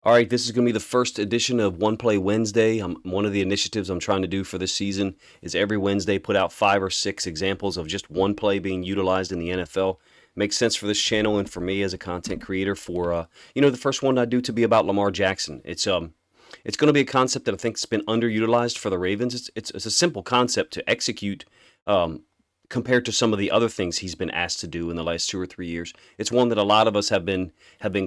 All right, this is going to be the first edition of One Play Wednesday. One of the initiatives I'm trying to do for this season is every Wednesday put out 5 or 6 examples of just one play being utilized in the NFL. Makes sense for this channel and for me as a content creator for, the first one I do to be about Lamar Jackson. It's going to be a concept that I think has been underutilized for the Ravens. It's a simple concept to execute, compared to some of the other things he's been asked to do in the last 2 or 3 years. It's one that a lot of us have been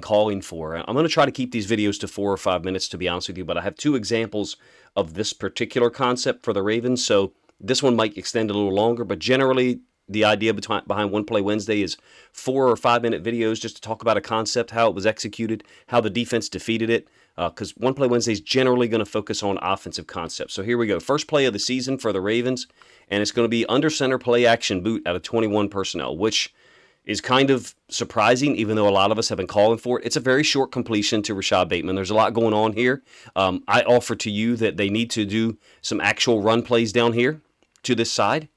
calling for. I'm going to try to keep these videos to 4 or 5 minutes, to be honest with you, but I have 2 examples of this particular concept for the Ravens, so this one might extend a little longer, but generally the idea behind One Play Wednesday is 4 or 5 minute videos just to talk about a concept, how it was executed, how the defense defeated it, because One Play Wednesday is generally going to focus on offensive concepts. So here we go. First play of the season for the Ravens, and it's going to be under center play action boot out of 21 personnel, which is kind of surprising, even though a lot of us have been calling for it. It's a very short completion to Rashad Bateman. There's a lot going on here. I offer to you that they need to do some actual run plays down here to this side,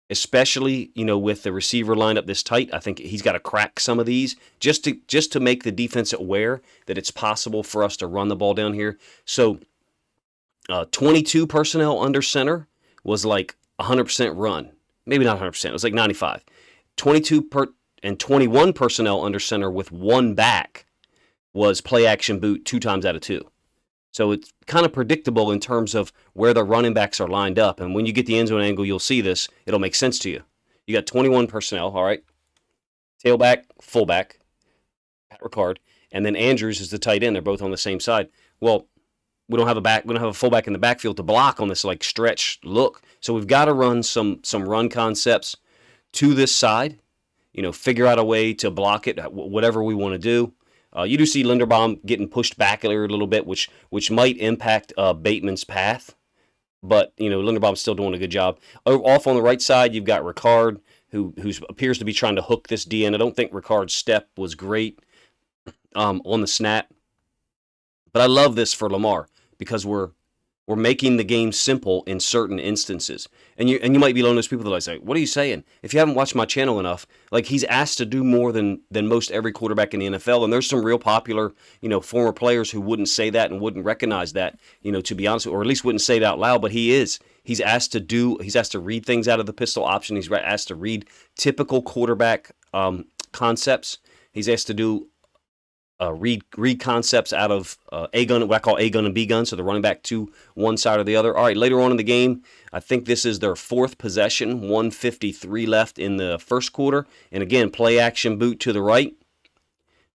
especially, with the receiver lineup this tight. I think he's got to crack some of these just to make the defense aware that it's possible for us to run the ball down here. So 22 personnel under center was like 100% run. Maybe not 100%. It was like 95. and 21 personnel under center with one back was play action boot 2 times out of 2. So it's kind of predictable in terms of where the running backs are lined up. And when you get the end zone angle, you'll see this. It'll make sense to you. You got 21 personnel, all right? Tailback, fullback, Pat Ricard, and then Andrews is the tight end. They're both on the same side. Well, we don't have a fullback in the backfield to block on this like stretch look. So we've got to run some run concepts to this side. Figure out a way to block it, whatever we want to do. You do see Linderbaum getting pushed back a little bit, which might impact Bateman's path. But, Linderbaum's still doing a good job. Off on the right side, you've got Ricard, who appears to be trying to hook this DN. I don't think Ricard's step was great on the snap. But I love this for Lamar because we're making the game simple in certain instances. And you might be one of those people that say, what are you saying? If you haven't watched my channel enough, like he's asked to do more than most every quarterback in the NFL. And there's some real popular, former players who wouldn't say that and wouldn't recognize that, to be honest, or at least wouldn't say it out loud, but he is. He's asked to read things out of the pistol option. He's asked to read typical quarterback concepts. He's asked to do read concepts out of A gun, what I call A gun and B gun, so the running back to one side or the other. All right, later on in the game, I think this is their 4th possession, 1:53 left in the first quarter. And again, play action boot to the right.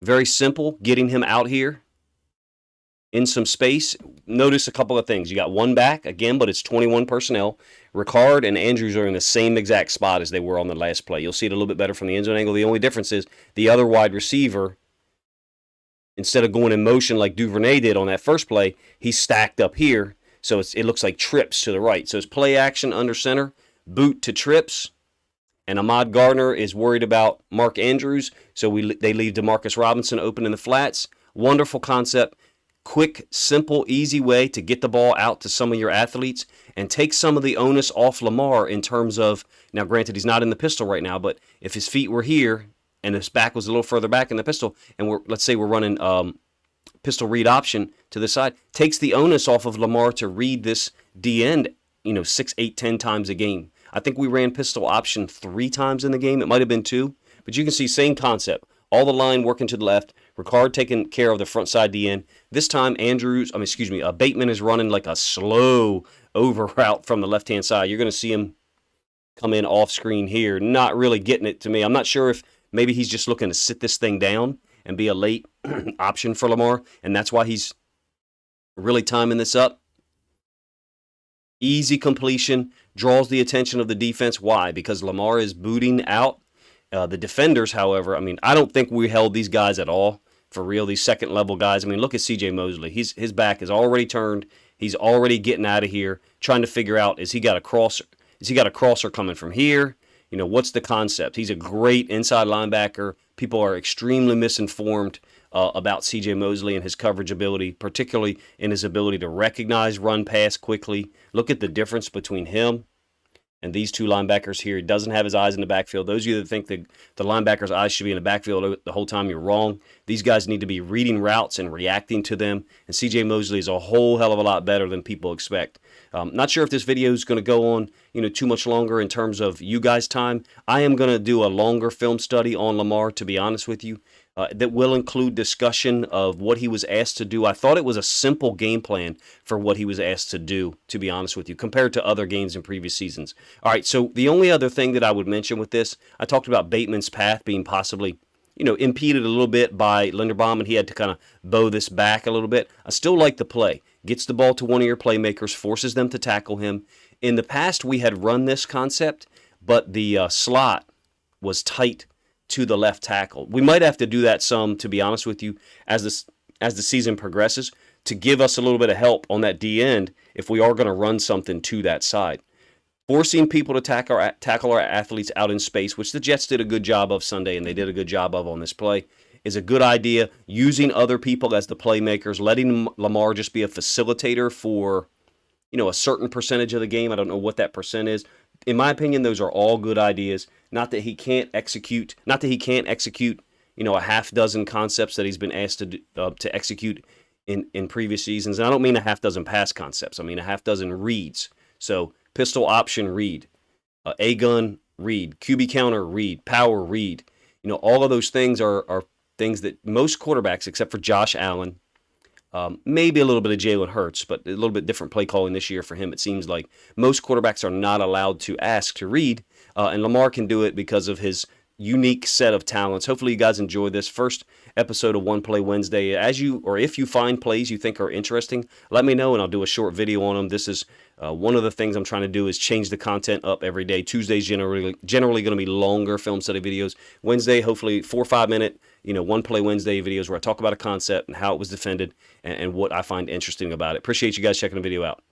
Very simple, getting him out here in some space. Notice a couple of things. You got one back, again, but it's 21 personnel. Ricard and Andrews are in the same exact spot as they were on the last play. You'll see it a little bit better from the end zone angle. The only difference is the other wide receiver, instead of going in motion like Duvernay did on that first play, he's stacked up here, so it looks like trips to the right. So it's play action under center, boot to trips, and Ahmad Gardner is worried about Mark Andrews, so they leave Demarcus Robinson open in the flats. Wonderful concept. Quick, simple, easy way to get the ball out to some of your athletes and take some of the onus off Lamar in terms of, now granted he's not in the pistol right now, but if his feet were here and his back was a little further back in the pistol, and let's say we're running pistol read option to the side, takes the onus off of Lamar to read this D end, 6, 8, 10 times a game. I think we ran pistol option 3 times in the game. It might have been 2, but you can see same concept. All the line working to the left, Ricard taking care of the front side D end. This time Bateman is running like a slow over route from the left-hand side. You're going to see him come in off screen here, not really getting it to me. I'm not sure if maybe he's just looking to sit this thing down and be a late option for Lamar, and that's why he's really timing this up. Easy completion, draws the attention of the defense. Why? Because Lamar is booting out. The defenders, however, I don't think we held these guys at all, for real, these second-level guys. Look at C.J. Mosley. His back is already turned. He's already getting out of here, trying to figure out, is he got a crosser coming from here? What's the concept? He's a great inside linebacker. People are extremely misinformed about C.J. Mosley and his coverage ability, particularly in his ability to recognize run pass quickly. Look at the difference between him And these two linebackers here, he doesn't have his eyes in the backfield. Those of you that think the linebacker's eyes should be in the backfield the whole time, you're wrong. These guys need to be reading routes and reacting to them. And C.J. Mosley is a whole hell of a lot better than people expect. Not sure if this video is going to go on, too much longer in terms of you guys' time. I am going to do a longer film study on Lamar, to be honest with you. That will include discussion of what he was asked to do. I thought it was a simple game plan for what he was asked to do, to be honest with you, compared to other games in previous seasons. All right, so the only other thing that I would mention with this, I talked about Bateman's path being possibly, impeded a little bit by Linderbaum, and he had to kind of bow this back a little bit. I still like the play. Gets the ball to one of your playmakers, forces them to tackle him. In the past, we had run this concept, but the slot was tight to the left tackle. We might have to do that some, to be honest with you, as the season progresses, to give us a little bit of help on that D end if we are going to run something to that side. Forcing people to tackle our athletes out in space, which the Jets did a good job of Sunday, and they did a good job of on this play, is a good idea. Using other people as the playmakers, letting Lamar just be a facilitator for, a certain percentage of the game. I don't know what that percent is. In my opinion, those are all good ideas. Not that he can't execute, a half dozen concepts that he's been asked to execute in previous seasons. And I don't mean a half dozen pass concepts. I mean a half dozen reads. So pistol option read, A-gun read, QB counter read, power read. All of those things are things that most quarterbacks, except for Josh Allen, maybe a little bit of Jalen Hurts, but a little bit different play calling this year for him. It seems like most quarterbacks are not allowed to ask to read, and Lamar can do it because of his unique set of talents. Hopefully you guys enjoy this first episode of One Play Wednesday. If you find plays you think are interesting, let me know and I'll do a short video on them. This is one of the things I'm trying to do is change the content up every day. Tuesday's generally going to be longer film study videos. Wednesday, hopefully 4 or 5 minute, One Play Wednesday videos where I talk about a concept and how it was defended and what I find interesting about it. Appreciate you guys checking the video out.